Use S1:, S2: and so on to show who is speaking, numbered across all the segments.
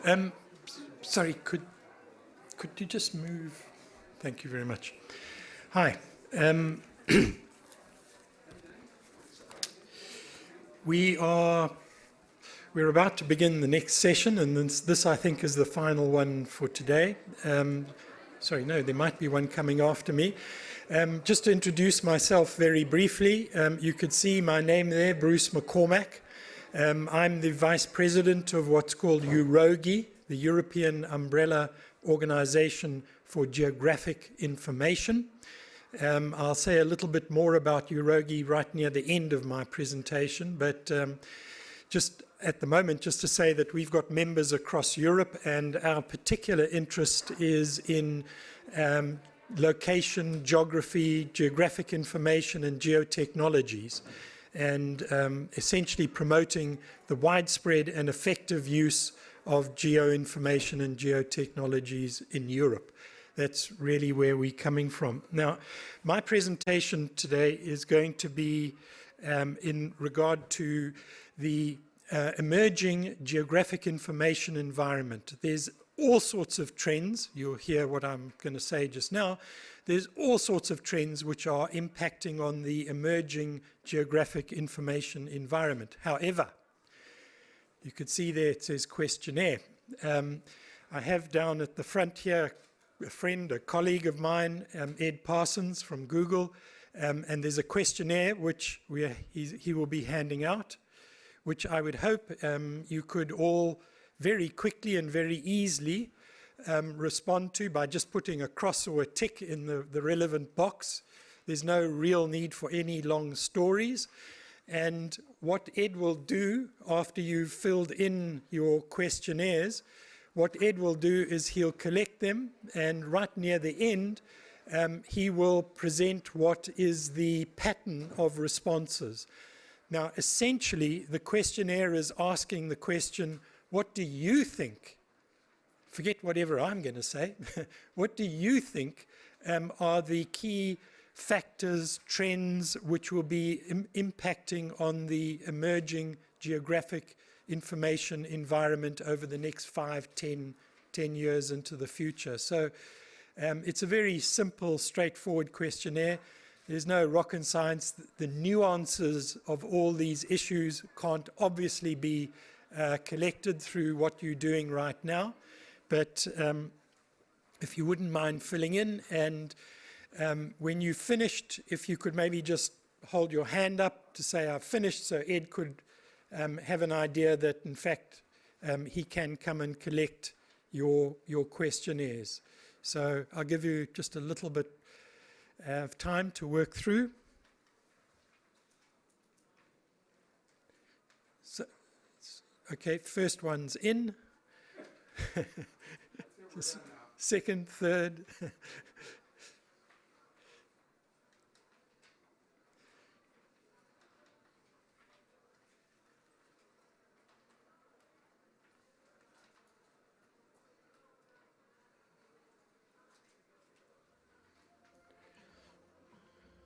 S1: Um, Sorry, could you just move? Thank you very much. Hi. We're about to begin the next session, and this I think is the final one for today. Sorry, no, there might be one coming after me. Just to introduce myself very briefly, you could see my name there, Bruce McCormac. I'm the Vice President of what's called EuroGI, the European Umbrella Organization for Geographic Information. I'll say a little bit more about EuroGI right near the end of my presentation, but just at the moment, just to say that we've got members across Europe, and our particular interest is in location, geography, geographic information, and geotechnologies, and essentially promoting the widespread and effective use of geoinformation and geotechnologies in Europe. That's really where we're coming from. Now, my presentation today is going to be in regard to the emerging geographic information environment. There's all sorts of trends. You'll hear what I'm going to say just now. There's all sorts of trends which are impacting on the emerging geographic information environment. However, you could see there it says questionnaire. I have down at the front here a friend, a colleague of mine, Ed Parsons from Google, and there's a questionnaire which he will be handing out, which I would hope you could all very quickly and very easily respond to by just putting a cross or a tick in the relevant box. There's no real need for any long stories. And what Ed will do after you've filled in your questionnaires, what Ed will do is he'll collect them, and right near the end, he will present what is the pattern of responses. Now, essentially, the questionnaire is asking the question, what do you think? Forget whatever I'm going to say. What do you think are the key factors, trends, which will be impacting on the emerging geographic information environment over the next 5, 10 years into the future? So it's a very simple, straightforward questionnaire. There's no rocket science. The nuances of all these issues can't obviously be collected through what you're doing right now. But if you wouldn't mind filling in, and when you finished, if you could maybe just hold your hand up to say I've finished, so Ed could have an idea that in fact he can come and collect your questionnaires. So I'll give you just a little bit of time to work through. So, okay, first one's in. Second, third.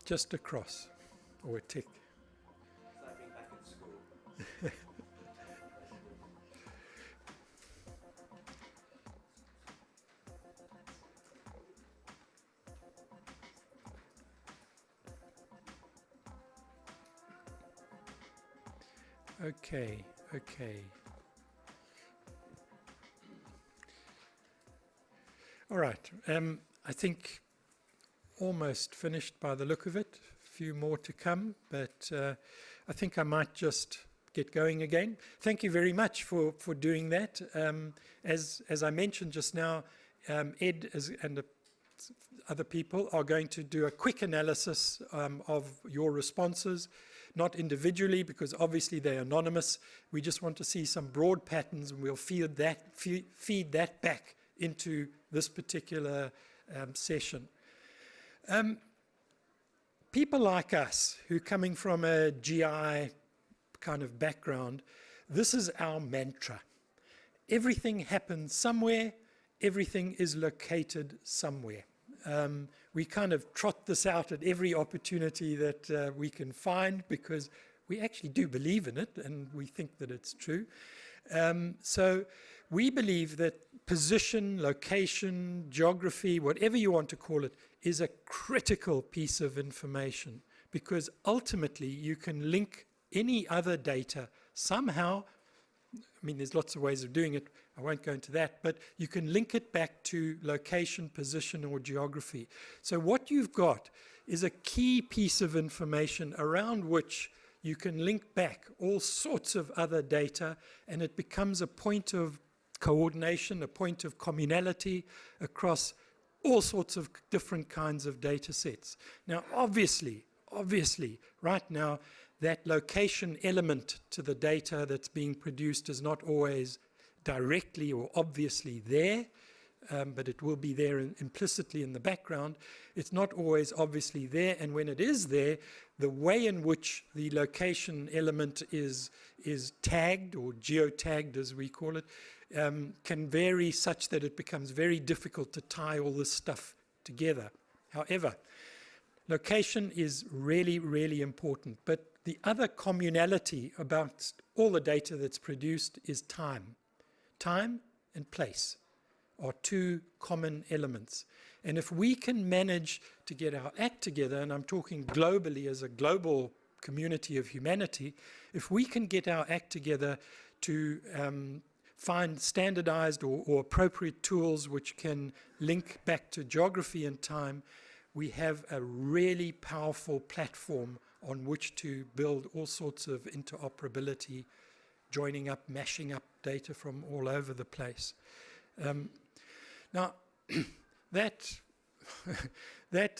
S1: Just a cross or a tick.
S2: It's like being back in school.
S1: Okay. All right. I think almost finished by the look of it. A few more to come, but I think I might just get going again. Thank you very much for doing that. As I mentioned just now, Ed and other people are going to do a quick analysis of your responses, not individually because obviously they're anonymous. We just want to see some broad patterns, and we'll feed that back into this particular session. People like us who are coming from a GI kind of background, this is our mantra. Everything happens somewhere, everything is located somewhere. We kind of trot this out at every opportunity that we can find because we actually do believe in it and we think that it's true. So we believe that position, location, geography, whatever you want to call it, is a critical piece of information, because ultimately you can link any other data somehow. I mean, there's lots of ways of doing it. I won't go into that, but you can link it back to location, position, or geography. So what you've got is a key piece of information around which you can link back all sorts of other data, and it becomes a point of coordination, a point of communality across all sorts of different kinds of data sets. Now, obviously, right now, that location element to the data that's being produced is not always directly or obviously there, but it will be there implicitly in the background. It's not always obviously there, and when it is there, the way in which the location element is tagged, or geotagged as we call it, can vary such that it becomes very difficult to tie all this stuff together. However, location is really, really important, but the other communality about all the data that's produced is time. Time and place are two common elements. And if we can manage to get our act together, and I'm talking globally as a global community of humanity, if we can get our act together to find standardized or appropriate tools which can link back to geography and time, we have a really powerful platform on which to build all sorts of interoperability, joining up, mashing up data from all over the place. Now, that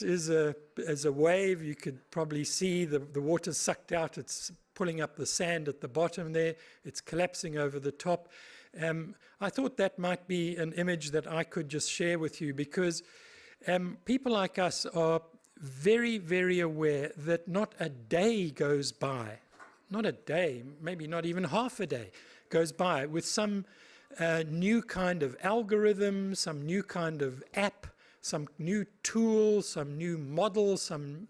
S1: is a wave. You could probably see the water's sucked out. It's pulling up the sand at the bottom there. It's collapsing over the top. I thought that might be an image that I could just share with you, because people like us are very, very aware that not a day goes by, not a day, maybe not even half a day goes by with some new kind of algorithm, some new kind of app, some new tool, some new model, some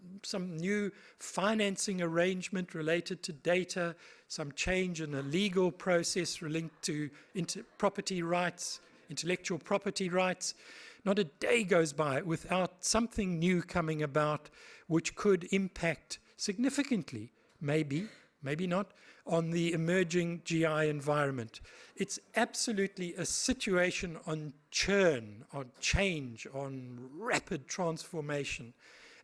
S1: new financing arrangement related to data, some change in a legal process linked to property rights, intellectual property rights. Not a day goes by without something new coming about which could impact significantly, maybe not, on the emerging GI environment. It's absolutely a situation on churn, on change, on rapid transformation.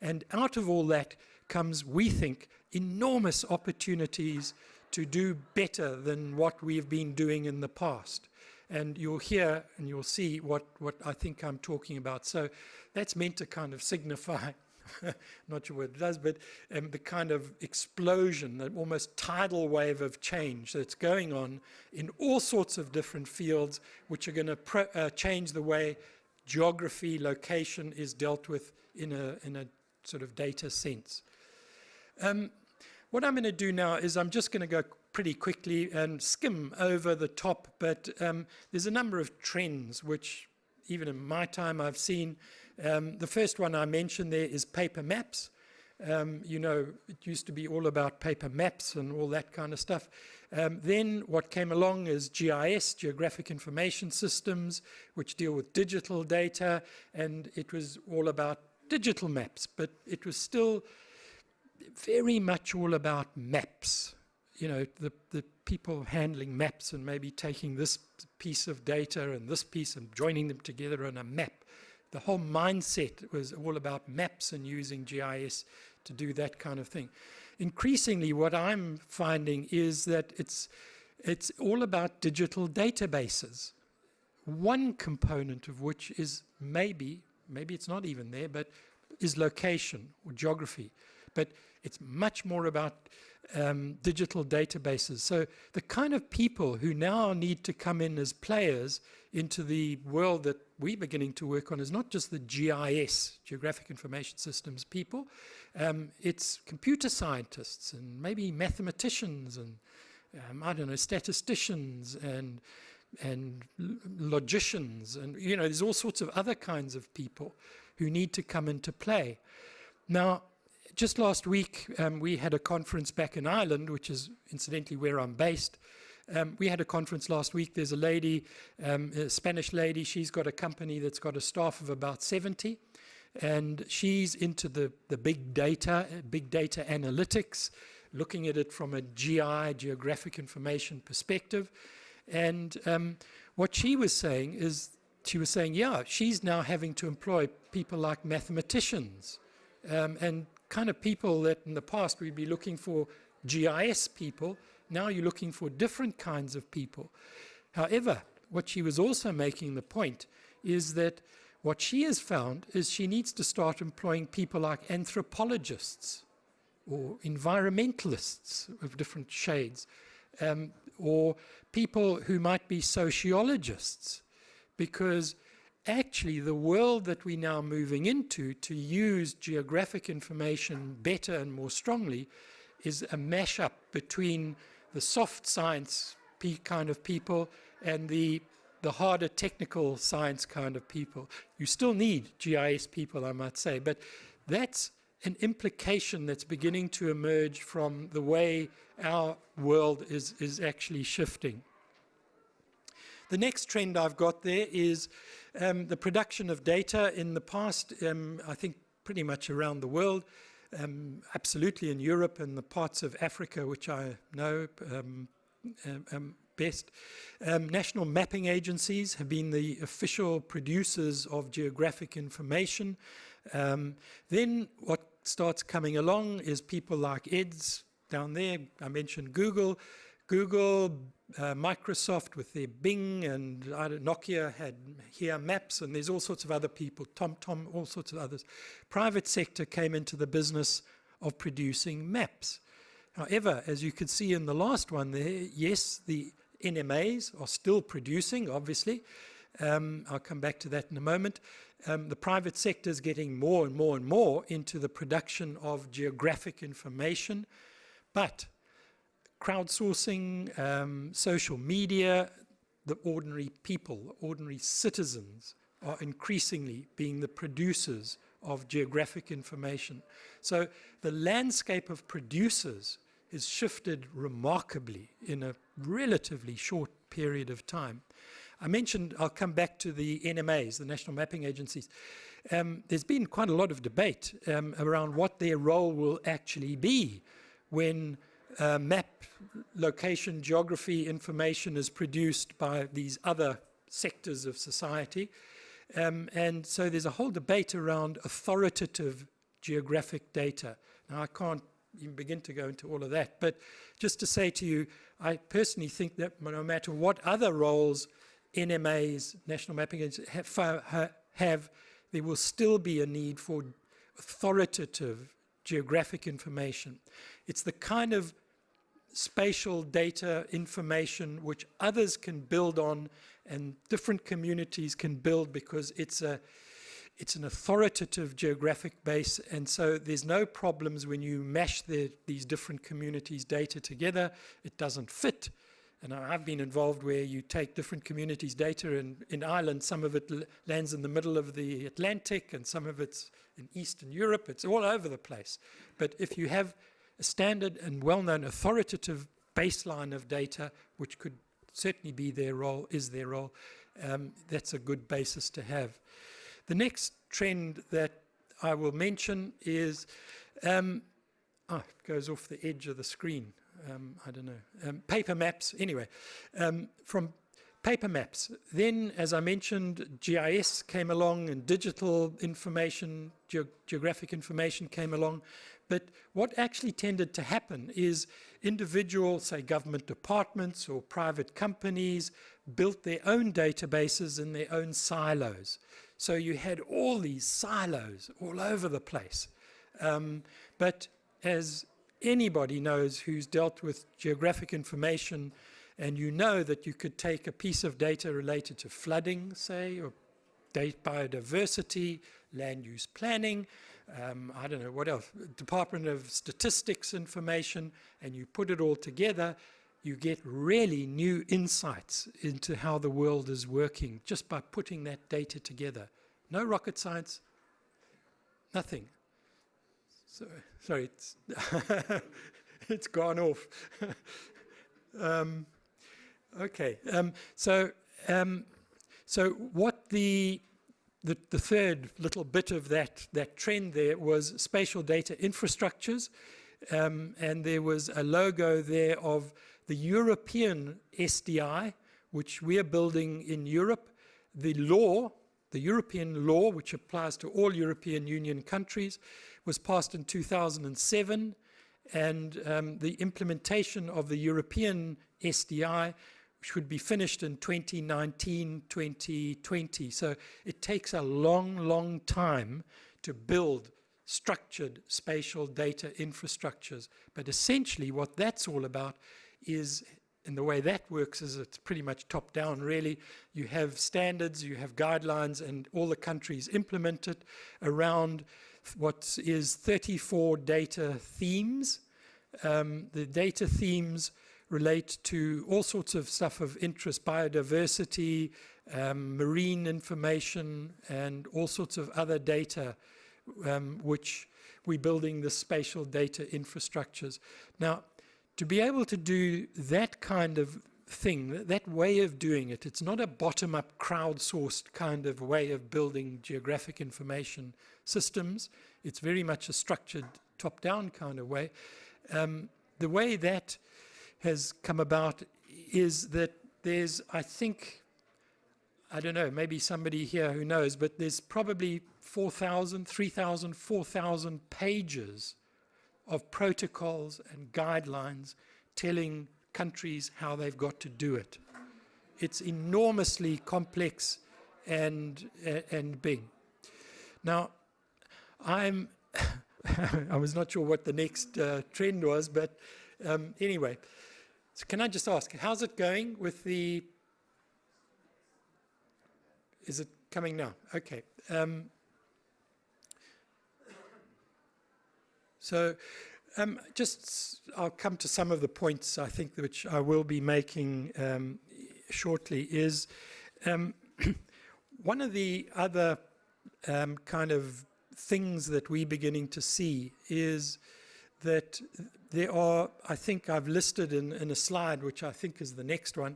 S1: And out of all that comes, we think, enormous opportunities to do better than what we've been doing in the past. And you'll hear and you'll see what I think I'm talking about. So that's meant to kind of signify, not sure what it does, but the kind of explosion, the almost tidal wave of change that's going on in all sorts of different fields, which are going to change the way geography, location is dealt with in a sort of data sense. What I'm going to do now is I'm just going to go pretty quickly and skim over the top, but there's a number of trends which even in my time I've seen. The first one I mentioned there is paper maps. You know, it used to be all about paper maps and all that kind of stuff. Then what came along is GIS, Geographic Information Systems, which deal with digital data, and it was all about digital maps, but it was still very much all about maps. You know, the people handling maps and maybe taking this piece of data and this piece and joining them together on a map. The whole mindset was all about maps and using GIS to do that kind of thing. Increasingly, what I'm finding is that it's all about digital databases. One component of which is maybe it's not even there, but is location or geography. But it's much more about digital databases. So the kind of people who now need to come in as players into the world that we're beginning to work on is not just the GIS, Geographic Information Systems people. It's computer scientists and maybe mathematicians and, I don't know, statisticians and logicians. And, you know, there's all sorts of other kinds of people who need to come into play. Now, just last week, we had a conference back in Ireland, which is incidentally where I'm based, We had a conference last week. There's a lady, a Spanish lady. She's got a company that's got a staff of about 70. And she's into the big data analytics, looking at it from a GI, geographic information perspective. And what she was saying is, yeah, she's now having to employ people like mathematicians and kind of people that in the past we'd be looking for GIS people. Now you're looking for different kinds of people. However, what she was also making the point is that what she has found is she needs to start employing people like anthropologists or environmentalists of different shades, or people who might be sociologists, because actually the world that we're now moving into to use geographic information better and more strongly is a mashup between the soft science kind of people and the harder technical science kind of people. You still need GIS people, I might say, but that's an implication that's beginning to emerge from the way our world is actually shifting. The next trend I've got there is the production of data in the past, I think pretty much around the world, absolutely in Europe and the parts of Africa which I know best. National mapping agencies have been the official producers of geographic information. Then what starts coming along is people like Ed's down there. I mentioned Google, Microsoft with their Bing, and Nokia had here Maps, and there's all sorts of other people, TomTom, all sorts of others. Private sector came into the business of producing maps. However, as you could see in the last one there, yes, the NMAs are still producing, obviously. I'll come back to that in a moment. The private sector is getting more and more and more into the production of geographic information, but crowdsourcing, social media, the ordinary people, the ordinary citizens are increasingly being the producers of geographic information. So the landscape of producers has shifted remarkably in a relatively short period of time. I mentioned, I'll come back to the NMAs, the National Mapping Agencies. There's been quite a lot of debate around what their role will actually be when map, location, geography information is produced by these other sectors of society. And so there's a whole debate around authoritative geographic data. Now, I can't even begin to go into all of that, but just to say to you, I personally think that no matter what other roles NMAs, National Mapping Agencies, have, there will still be a need for authoritative geographic information. It's the kind of spatial data information which others can build on and different communities can build, because it's an authoritative geographic base, and so there's no problems when you mash these different communities' data together. It doesn't fit. And I've been involved where you take different communities' data, and in Ireland, some of it lands in the middle of the Atlantic, and some of it's in Eastern Europe. It's all over the place. But if you have a standard and well-known authoritative baseline of data, which could certainly be their role, that's a good basis to have. The next trend that I will mention is, it goes off the edge of the screen. I don't know, paper maps, anyway, from paper maps. Then, as I mentioned, GIS came along and digital information, geographic information came along. But what actually tended to happen is individual, say, government departments or private companies built their own databases in their own silos. So you had all these silos all over the place. But as anybody knows who's dealt with geographic information, and you know that you could take a piece of data related to flooding, say, or biodiversity, land use planning, I don't know what else, Department of Statistics information, and you put it all together, you get really new insights into how the world is working just by putting that data together. No rocket science, nothing. So, sorry, it's gone off. Okay. So what the third little bit of that trend there was spatial data infrastructures, and there was a logo there of the European SDI, which we are building in Europe. The European law, which applies to all European Union countries, was passed in 2007, and the implementation of the European SDI should be finished in 2019, 2020. So it takes a long, long time to build structured spatial data infrastructures. But essentially what that's all about is, and the way that works is it's pretty much top-down, really. You have standards, you have guidelines, and all the countries implement it around what is 34 data themes. The data themes relate to all sorts of stuff of interest, biodiversity, marine information, and all sorts of other data, which we're building the spatial data infrastructures. Now, to be able to do that kind of thing, that way of doing it, it's not a bottom-up, crowdsourced kind of way of building geographic information systems. It's very much a structured, top-down kind of way. The way that has come about is that there's, I think, I don't know, maybe somebody here who knows, but there's probably 4,000, 3,000, 4,000 pages of protocols and guidelines telling countries how they've got to do it. It's enormously complex and big. Now, I was not sure what the next trend was, but anyway. So can I just ask, how's it going with the... Is it coming now? Okay. I'll come to some of the points, I think, which I will be making shortly, is one of the other kind of things that we're beginning to see is that there are, I think I've listed in a slide, which I think is the next one,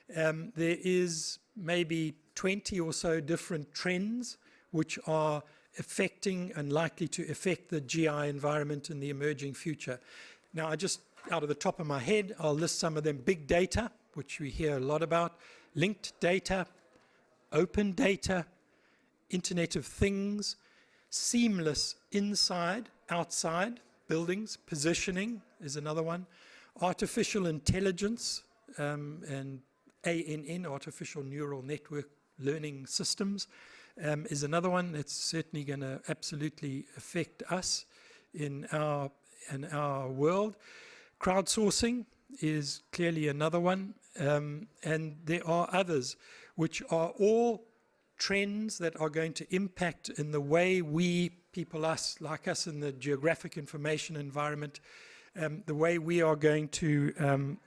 S1: there is maybe 20 or so different trends which are affecting and likely to affect the GI environment in the emerging future. Now, I just, out of the top of my head, I'll list some of them. Big data, which we hear a lot about, linked data, open data, Internet of Things, seamless inside, outside buildings, positioning is another one, artificial intelligence, and ANN, artificial neural network learning systems, is another one that's certainly going to absolutely affect us in our world. Crowdsourcing is clearly another one, and there are others which are all trends that are going to impact in the way we, people like us in the geographic information environment, the way we are going to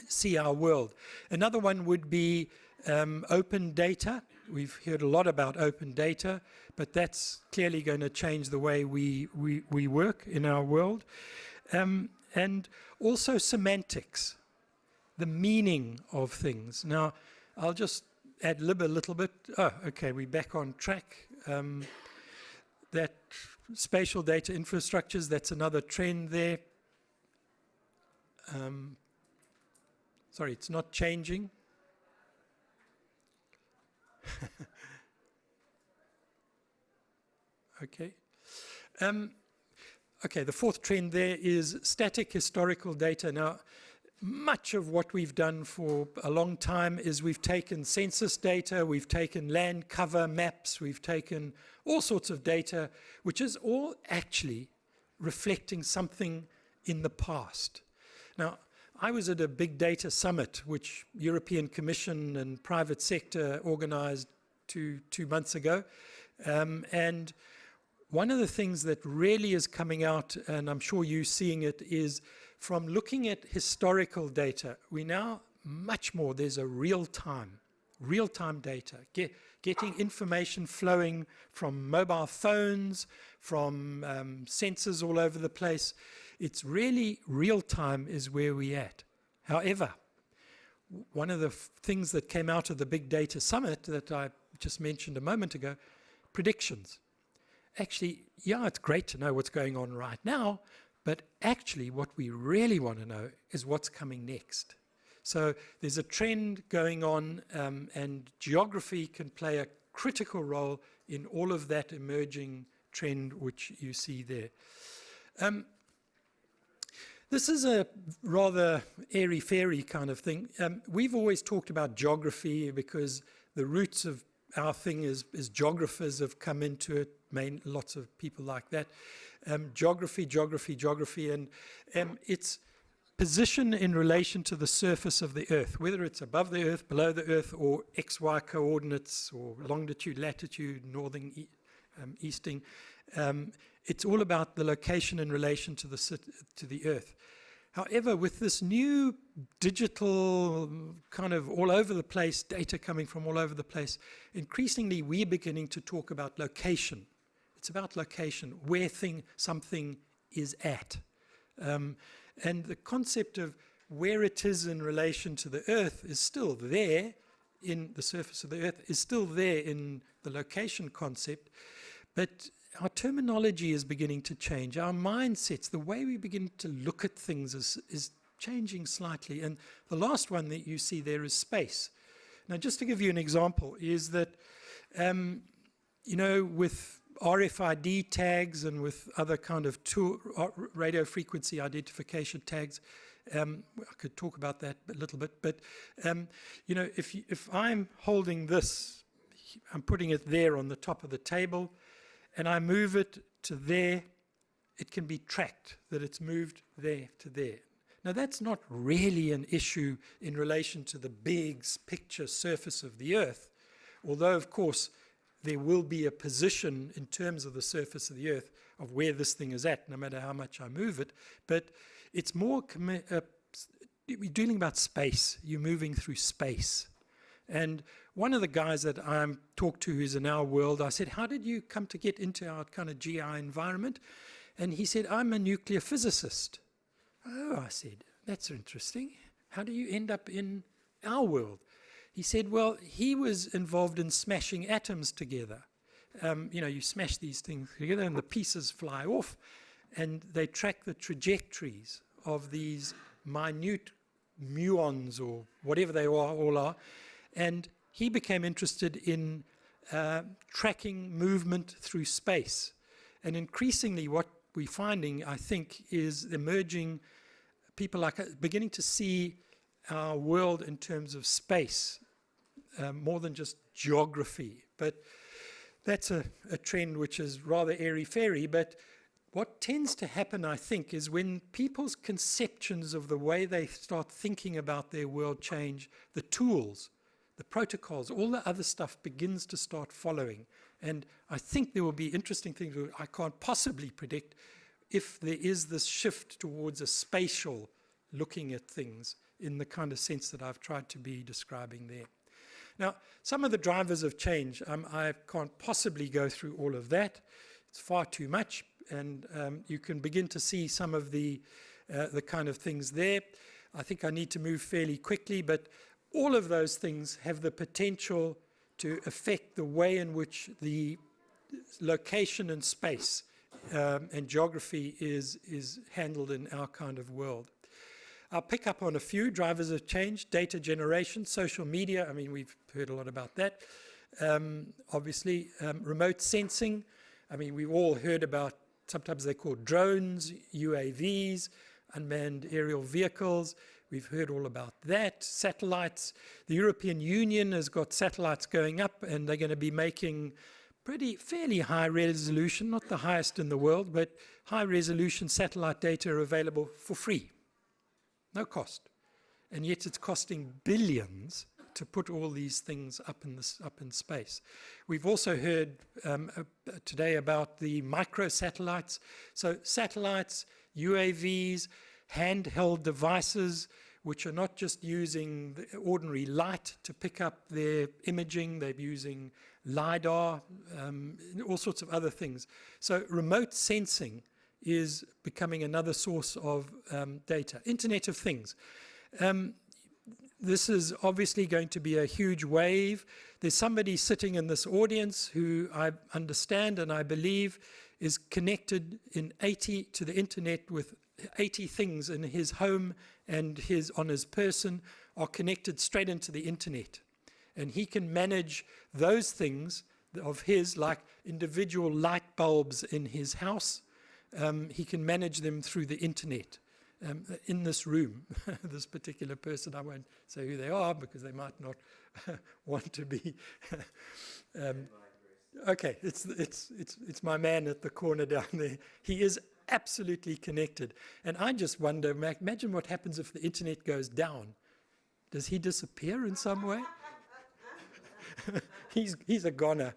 S1: see our world. Another one would be open data. We've heard a lot about open data, but that's clearly going to change the way we work in our world. And also semantics, the meaning of things. Now, I'll just ad-lib a little bit. Oh, okay, we're back on track. That spatial data infrastructures, that's another trend there. Sorry, it's not changing. Okay. Okay, the fourth trend there is static historical data. Now, much of what we've done for a long time is we've taken census data, we've taken land cover maps, we've taken all sorts of data, which is all actually reflecting something in the past. Now, I was at a big data summit, which European Commission and private sector organized two months ago. And one of the things that really is coming out, and I'm sure you're seeing it, is from looking at historical data, we now much more, there's a real-time data, getting information flowing from mobile phones, from sensors all over the place. It's really real-time is where we're at. However, one of the things that came out of the Big Data Summit that I just mentioned a moment ago, predictions. Actually, yeah, it's great to know what's going on right now, but actually what we really want to know is what's coming next. So there's a trend going on, and geography can play a critical role in all of that emerging trend which you see there. This is a rather airy-fairy kind of thing. We've always talked about geography because the roots of our thing is geographers have come into it, lots of people like that. Geography, and its position in relation to the surface of the Earth, whether it's above the Earth, below the Earth, or XY coordinates, or longitude, latitude, northern, easting. It's all about the location in relation to the Earth. However, with this new digital kind of all over the place, data coming from all over the place, increasingly we're beginning to talk about location. It's about location, where something is at. And the concept of where it is in relation to the Earth is still there in the surface of the Earth, is still there in the location concept, but our terminology is beginning to change. Our mindsets, the way we begin to look at things is changing slightly. And the last one that you see there is space. Now, just to give you an example, is that, with RFID tags and with other kind of radio frequency identification tags, I could talk about that a little bit, but, if I'm holding this, I'm putting it there on the top of the table, and I move it to there, it can be tracked that it's moved there to there. Now, that's not really an issue in relation to the big picture surface of the Earth, although, of course, there will be a position in terms of the surface of the Earth of where this thing is at, no matter how much I move it. But it's more, we're dealing about space. You're moving through space. And one of the guys that I talked to who's in our world, I said, how did you come to get into our kind of GI environment? And he said, I'm a nuclear physicist. Oh, I said, that's interesting. How do you end up in our world? He said, well, he was involved in smashing atoms together. You smash these things together and the pieces fly off, and they track the trajectories of these minute muons or whatever they all are. And he became interested in tracking movement through space. And increasingly what we're finding, I think, is emerging people beginning to see our world in terms of space, more than just geography. But that's a trend which is rather airy-fairy. But what tends to happen, I think, is when people's conceptions of the way they start thinking about their world change, the tools, the protocols, all the other stuff begins to start following. And I think there will be interesting things I can't possibly predict if there is this shift towards a spatial looking at things in the kind of sense that I've tried to be describing there. Now, some of the drivers of change, I can't possibly go through all of that. It's far too much, and you can begin to see some of the kind of things there. I think I need to move fairly quickly, but all of those things have the potential to affect the way in which the location and space and geography is handled in our kind of world. I'll pick up on a few drivers of change: data generation, social media. I mean, we've heard a lot about that. Obviously, remote sensing. I mean, we've all heard about, sometimes they're called drones, UAVs, unmanned aerial vehicles. We've heard all about that. Satellites. The European Union has got satellites going up, and they're going to be making fairly high resolution, not the highest in the world, but high resolution satellite data available for free. No cost. And yet it's costing billions to put all these things up in space. We've also heard today about the microsatellites. So satellites, UAVs, handheld devices, which are not just using the ordinary light to pick up their imaging, they're using LiDAR, all sorts of other things. So remote sensing is becoming another source of data. Internet of Things. this is obviously going to be a huge wave. There's somebody sitting in this audience who I understand and I believe is connected to the internet with 80 things in his home and on his person are connected straight into the internet. And he can manage those things of his, like individual light bulbs in his house. He can manage them through the internet. In this room, this particular person, I won't say who they are because they might not want to be. Okay, it's my man at the corner down there. He is absolutely connected. And I just wonder, imagine what happens if the internet goes down. Does he disappear in some way? He's a goner.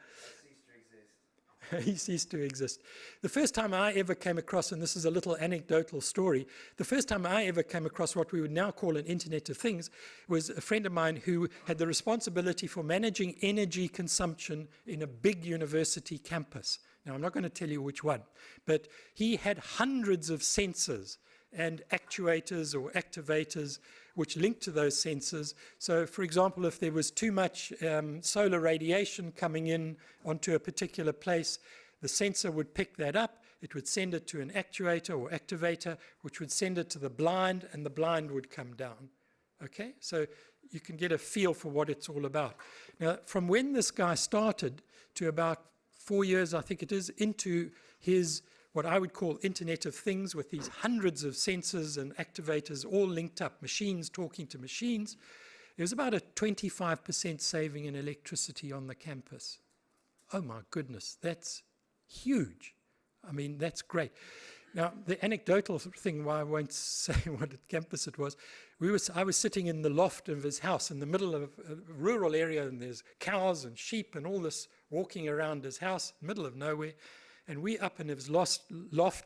S1: He ceased to exist. The first time I ever came across, and this is a little anecdotal story, the first time I ever came across what we would now call an Internet of Things was a friend of mine who had the responsibility for managing energy consumption in a big university campus. Now, I'm not going to tell you which one, but he had hundreds of sensors and actuators or activators which linked to those sensors. So, for example, if there was too much solar radiation coming in onto a particular place, the sensor would pick that up, it would send it to an actuator or activator, which would send it to the blind, and the blind would come down. Okay, so you can get a feel for what it's all about. Now, from when this guy started to about 4 years, I think it is, into his what I would call Internet of Things with these hundreds of sensors and activators all linked up, machines talking to machines, there was about a 25% saving in electricity on the campus. Oh my goodness, that's huge. I mean, that's great. Now, the anecdotal thing, why I won't say what campus it was, I was sitting in the loft of his house in the middle of a rural area, and there's cows and sheep and all this walking around his house, middle of nowhere. And we up in his loft,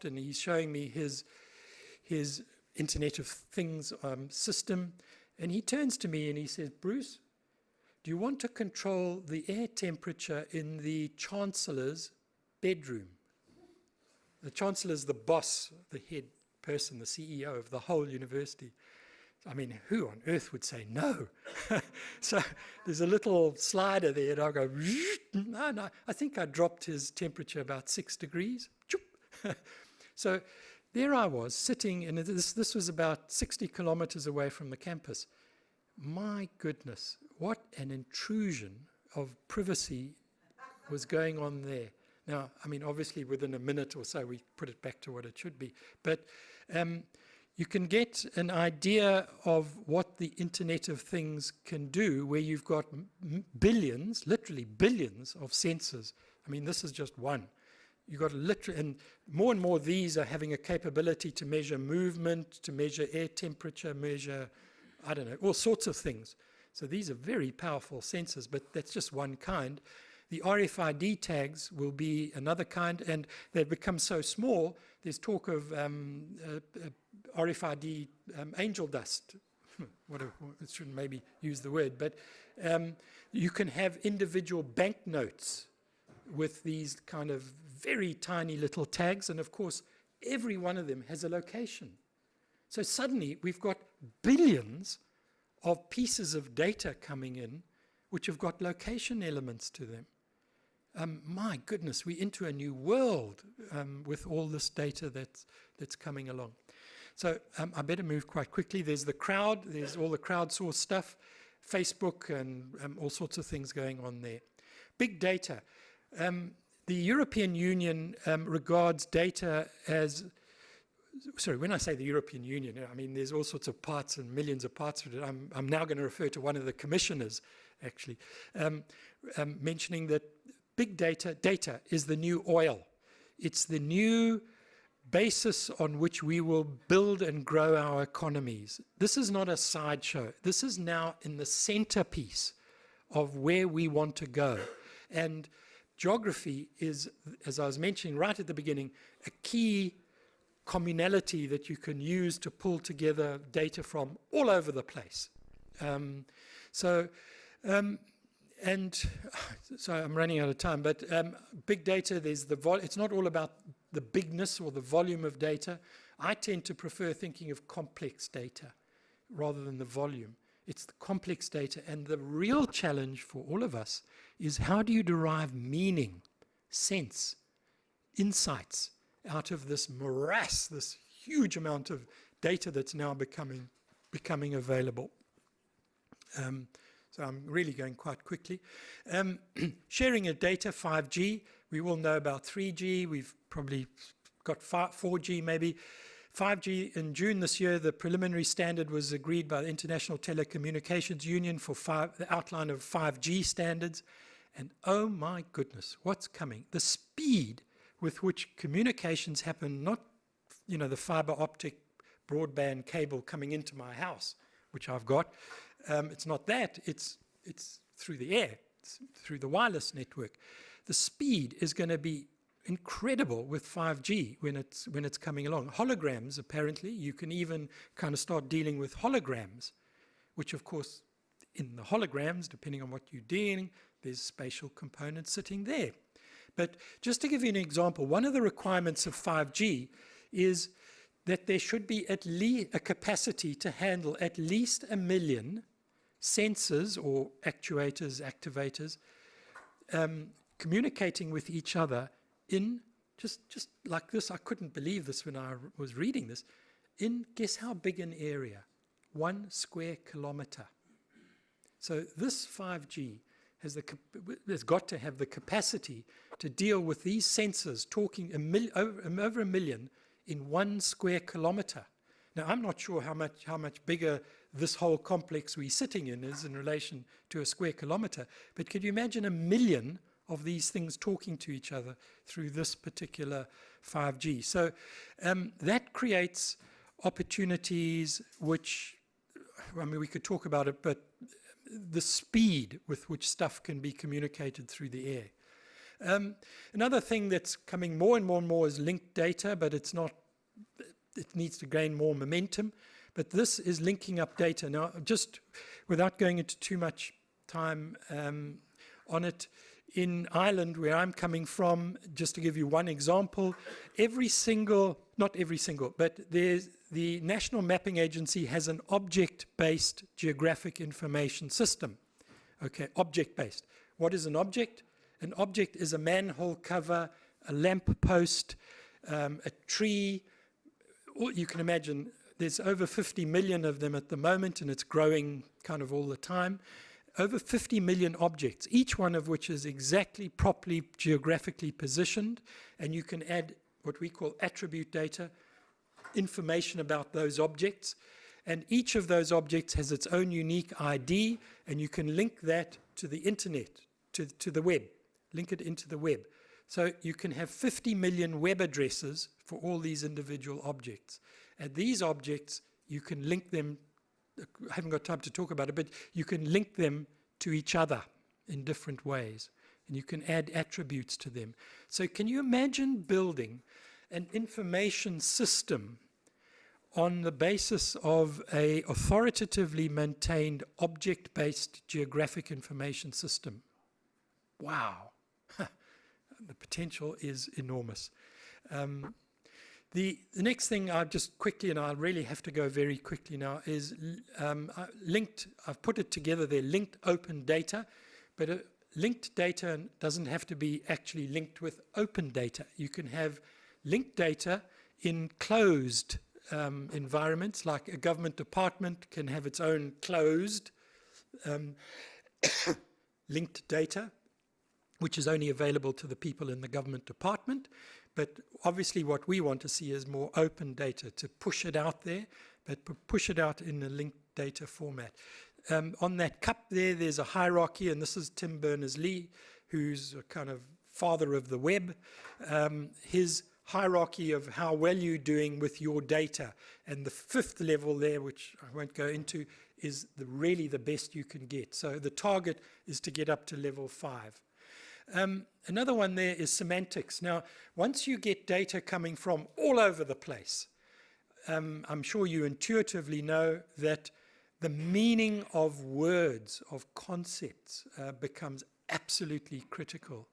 S1: and he's showing me his Internet of Things system. And he turns to me and he says, "Bruce, do you want to control the air temperature in the chancellor's bedroom?" The chancellor is the boss, the head person, the CEO of the whole university. I mean, who on earth would say no? So there's a little slider there, and I'll go, no, I think I dropped his temperature about 6 degrees. So there I was, sitting, and this was about 60 kilometers away from the campus. My goodness, what an intrusion of privacy was going on there. Now, I mean, obviously within a minute or so, we put it back to what it should be. But you can get an idea of what the Internet of Things can do, where you've got billions, literally billions of sensors. I mean, this is just one. You've got literally, and more these are having a capability to measure movement, to measure air temperature, measure, I don't know, all sorts of things. So these are very powerful sensors, but that's just one kind. The RFID tags will be another kind, and they've become so small, there's talk of RFID angel dust. I shouldn't maybe use the word, but you can have individual banknotes with these kind of very tiny little tags, and of course, every one of them has a location. So suddenly, we've got billions of pieces of data coming in, which have got location elements to them. My goodness, we're into a new world with all this data that's coming along. So I better move quite quickly. There's the crowd, there's all the crowdsourced stuff, Facebook and all sorts of things going on there. Big data. The European Union regards data as, sorry, when I say the European Union, I mean there's all sorts of parts and millions of parts of it. I'm now going to refer to one of the commissioners, actually, mentioning that big data is the new oil. It's the new basis on which we will build and grow our economies. This is not a sideshow. This is now in the centerpiece of where we want to go. And geography is, as I was mentioning right at the beginning, a key communality that you can use to pull together data from all over the place. And so I'm running out of time, but big data, there's it's not all about the bigness or the volume of data. I tend to prefer thinking of complex data rather than the volume. It's the complex data. And the real challenge for all of us is how do you derive meaning, sense, insights out of this morass, this huge amount of data that's now becoming available. So I'm really going quite quickly. Sharing of data, 5G. We all know about 3G. We've probably got 4G maybe. 5G in June this year, the preliminary standard was agreed by the International Telecommunications Union for the outline of 5G standards. And oh my goodness, what's coming? The speed with which communications happen, not the fiber optic broadband cable coming into my house, which I've got. It's not that, it's through the air, it's through the wireless network. The speed is going to be incredible with 5G when it's coming along. Holograms, apparently, you can even kind of start dealing with holograms, which of course, in the holograms, depending on what you're doing, there's spatial components sitting there. But just to give you an example, one of the requirements of 5G is that there should be at least a capacity to handle at least 1 million sensors or actuators, activators, communicating with each other in just like this. I couldn't believe this when I was reading this. In, guess how big an area? 1 square kilometer. So this 5G has got to have the capacity to deal with these sensors talking over 1 million in 1 square kilometer. Now, I'm not sure how much bigger this whole complex we're sitting in is in relation to a square kilometer, but could you imagine 1 million of these things talking to each other through this particular 5G? So that creates opportunities which, I mean, we could talk about it, but the speed with which stuff can be communicated through the air. Another thing that's coming more and more and more is linked data, but it needs to gain more momentum. But this is linking up data. Now, just without going into too much time on it, in Ireland, where I'm coming from, just to give you one example, not every single, but the National Mapping Agency has an object-based geographic information system. Okay, object-based. What is an object? An object is a manhole cover, a lamp post, a tree. You can imagine there's over 50 million of them at the moment, and it's growing kind of all the time. Over 50 million objects, each one of which is exactly properly geographically positioned, and you can add what we call attribute data, information about those objects, and each of those objects has its own unique ID, and you can link that to the internet, to the web, link it into the web. So you can have 50 million web addresses for all these individual objects. And these objects, you can link them, I haven't got time to talk about it, but you can link them to each other in different ways. And you can add attributes to them. So can you imagine building an information system on the basis of a authoritatively maintained object-based geographic information system? Wow. The potential is enormous. The next thing I'll just quickly, and I really have to go very quickly now, is I've put it together there, linked open data, but linked data doesn't have to be actually linked with open data. You can have linked data in closed environments, like a government department can have its own closed linked data, which is only available to the people in the government department. But obviously what we want to see is more open data, to push it out there, but push it out in a linked data format. On that cup there's a hierarchy, and this is Tim Berners-Lee, who's a kind of father of the web. His hierarchy of how well you're doing with your data. And the 5th level there, which I won't go into, is really the best you can get. So the target is to get up to level 5. Another one there is semantics. Now, once you get data coming from all over the place, I'm sure you intuitively know that the meaning of words, of concepts, becomes absolutely critical.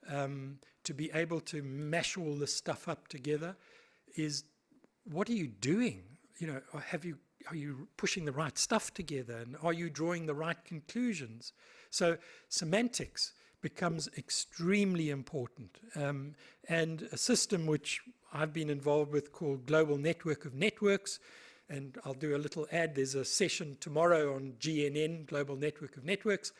S1: To be able to mash all this stuff up together is, what are you doing? You know, you pushing the right stuff together, and are you drawing the right conclusions? So semantics becomes extremely important. And a system which I've been involved with called Global Network of Networks, and I'll do a little ad. There's a session tomorrow on GNN, Global Network of Networks,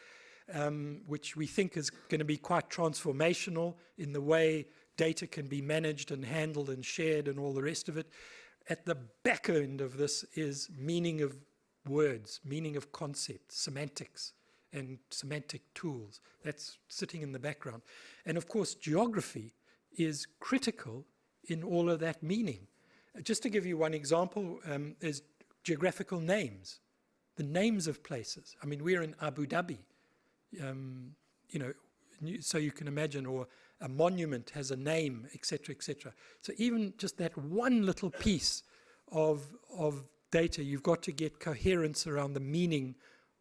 S1: which we think is going to be quite transformational in the way data can be managed and handled and shared and all the rest of it. At the back end of this is meaning of words, meaning of concepts, semantics, and semantic tools. That's sitting in the background. And of course, geography is critical in all of that meaning. Just to give you one example, is geographical names, the names of places. I mean, we're in Abu Dhabi, so you can imagine, or a monument has a name, etc., etc. So even just that one little piece of data, you've got to get coherence around the meaning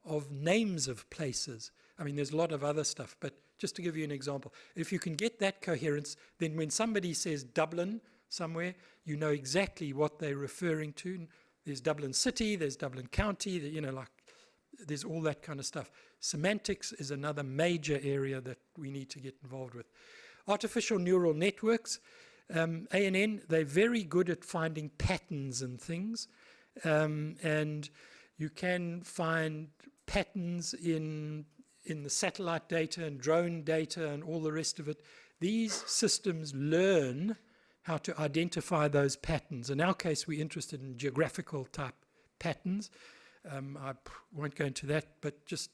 S1: of names of places. I mean, there's a lot of other stuff, but just to give you an example, if you can get that coherence, then when somebody says Dublin somewhere, you know exactly what they're referring to. There's Dublin City, there's Dublin County, there's all that kind of stuff. Semantics is another major area that we need to get involved with. Artificial neural networks, ANN, they're very good at finding patterns and things. And you can find patterns in the satellite data and drone data and all the rest of it. These systems learn how to identify those patterns. In our case, we're interested in geographical type patterns. I won't go into that, but just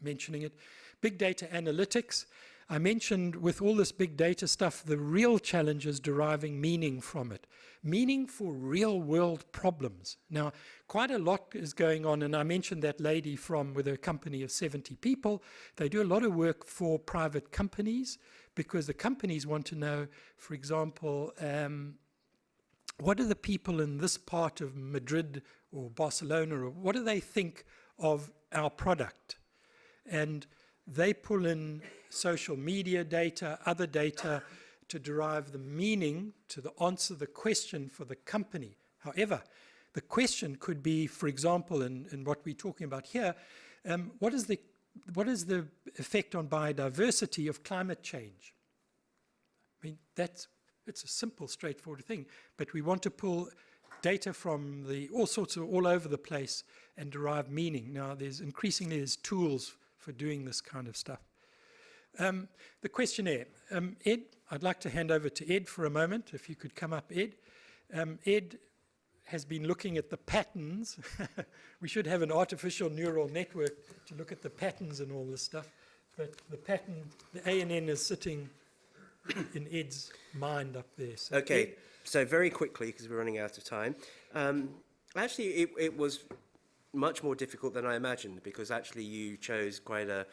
S1: mentioning it. Big data analytics. I mentioned with all this big data stuff, the real challenge is deriving meaning from it. Meaning for real world problems. Now, quite a lot is going on, and I mentioned that lady with a company of 70 people. They do a lot of work for private companies because the companies want to know, for example, what do the people in this part of Madrid or Barcelona, or what do they think of our product? And they pull in social media data, other data, to derive the meaning, to answer the question for the company. However, the question could be, for example, in what we're talking about here, what is the effect on biodiversity of climate change? I mean, it's a simple, straightforward thing, but we want to pull data from all over the place and derive meaning. Now, increasingly there's tools for doing this kind of stuff. The questionnaire. Ed, I'd like to hand over to Ed for a moment, if you could come up, Ed. Ed has been looking at the patterns. We should have an artificial neural network to look at the patterns and all this stuff. But the pattern, the ANN is sitting in Ed's mind up there. So
S2: Okay,
S1: Ed,
S2: so very quickly, because we're running out of time. Actually, it was much more difficult than I imagined, because actually you chose quite a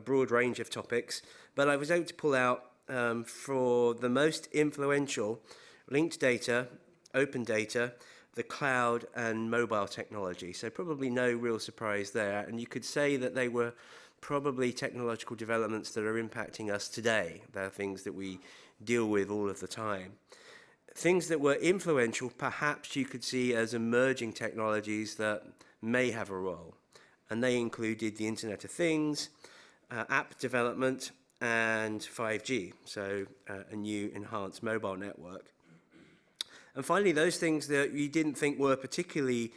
S2: broad range of topics, but I was able to pull out for the most influential linked data, open data, the cloud and mobile technology. So probably no real surprise there. And you could say that they were probably technological developments that are impacting us today. They're things that we deal with all of the time. Things that were influential, perhaps you could see as emerging technologies that may have a role. And they included the Internet of Things, app development, and 5G, so a new enhanced mobile network. And finally, those things that you didn't think were particularly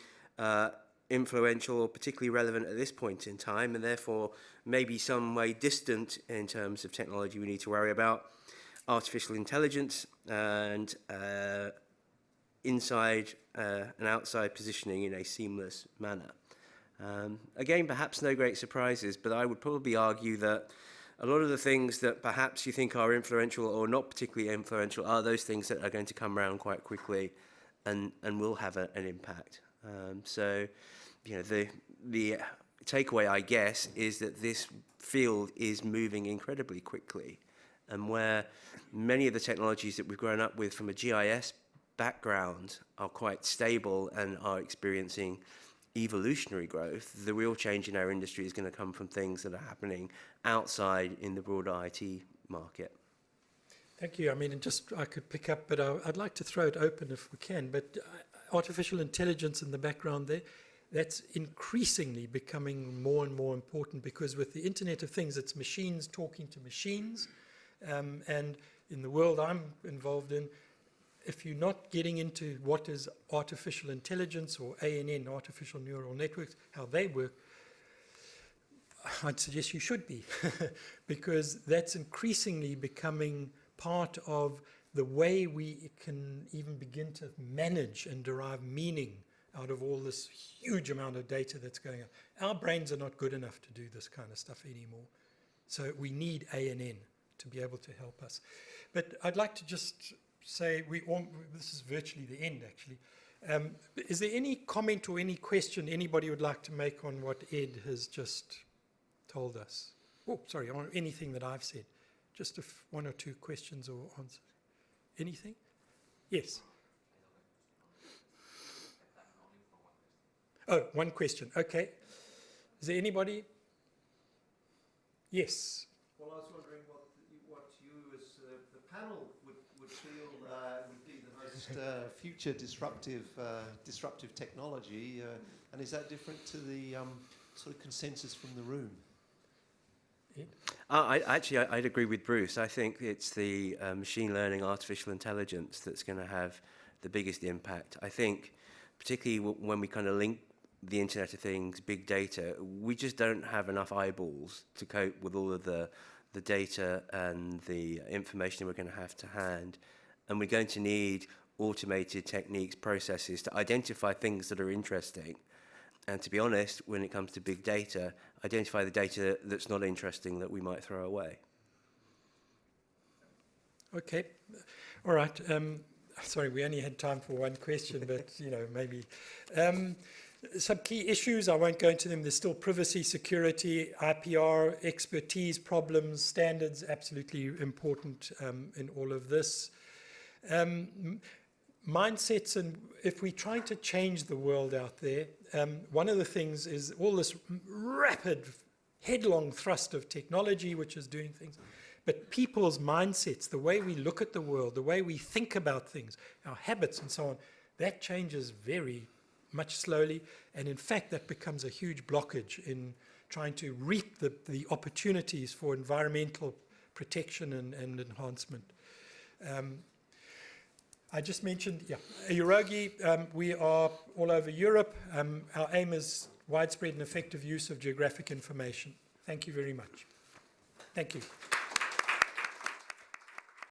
S2: influential or particularly relevant at this point in time, and therefore maybe some way distant in terms of technology we need to worry about: artificial intelligence and inside and outside positioning in a seamless manner. Again, perhaps no great surprises, but I would probably argue that a lot of the things that perhaps you think are influential or not particularly influential are those things that are going to come around quite quickly and will have an impact. So, you know, the takeaway, I guess, is that this field is moving incredibly quickly, and where many of the technologies that we've grown up with from a GIS background are quite stable and are experiencing evolutionary growth, the real change in our industry is going to come from things that are happening outside in the broader IT market.
S1: thank you. I mean, I could pick up, but I'd like to throw it open if we can. But artificial intelligence in the background there, that's increasingly becoming more and more important, because with the Internet of Things, it's machines talking to machines. And in the world I'm involved in, if you're not getting into what is artificial intelligence or ANN, artificial neural networks, how they work, I'd suggest you should be, because that's increasingly becoming part of the way we can even begin to manage and derive meaning out of all this huge amount of data that's going on. Our brains are not good enough to do this kind of stuff anymore. So we need ANN to be able to help us. But I'd like to just say, this is virtually the end, actually. Is there any comment or any question anybody would like to make on what Ed has just told us? Oh, sorry, on anything that I've said. Just one or two questions or answers. Anything? Yes. Oh, one question. Okay. Is there anybody? Yes.
S3: Well, I was wondering what you as the panel would feel would be the most future disruptive technology, and is that different to the sort of consensus from the room?
S2: I'd agree with Bruce. I think it's the machine learning, artificial intelligence that's going to have the biggest impact. I think, particularly when we kind of link the Internet of Things, big data, we just don't have enough eyeballs to cope with all of the data and the information we're going to have to hand. And we're going to need automated techniques, processes to identify things that are interesting. And to be honest, when it comes to big data, identify the data that's not interesting that we might throw away.
S1: Okay. All right. Sorry, we only had time for one question, but, maybe. Some key issues, I won't go into them. There's still privacy, security, IPR, expertise, problems, standards, absolutely important in all of this. Mindsets, and if we're trying to change the world out there, one of the things is all this rapid, headlong thrust of technology, which is doing things. But people's mindsets, the way we look at the world, the way we think about things, our habits and so on, that changes very much slowly, and in fact that becomes a huge blockage in trying to reap the opportunities for environmental protection and enhancement. I just mentioned, EuroGI, we are all over Europe. Our aim is widespread and effective use of geographic information. Thank you very much. Thank you.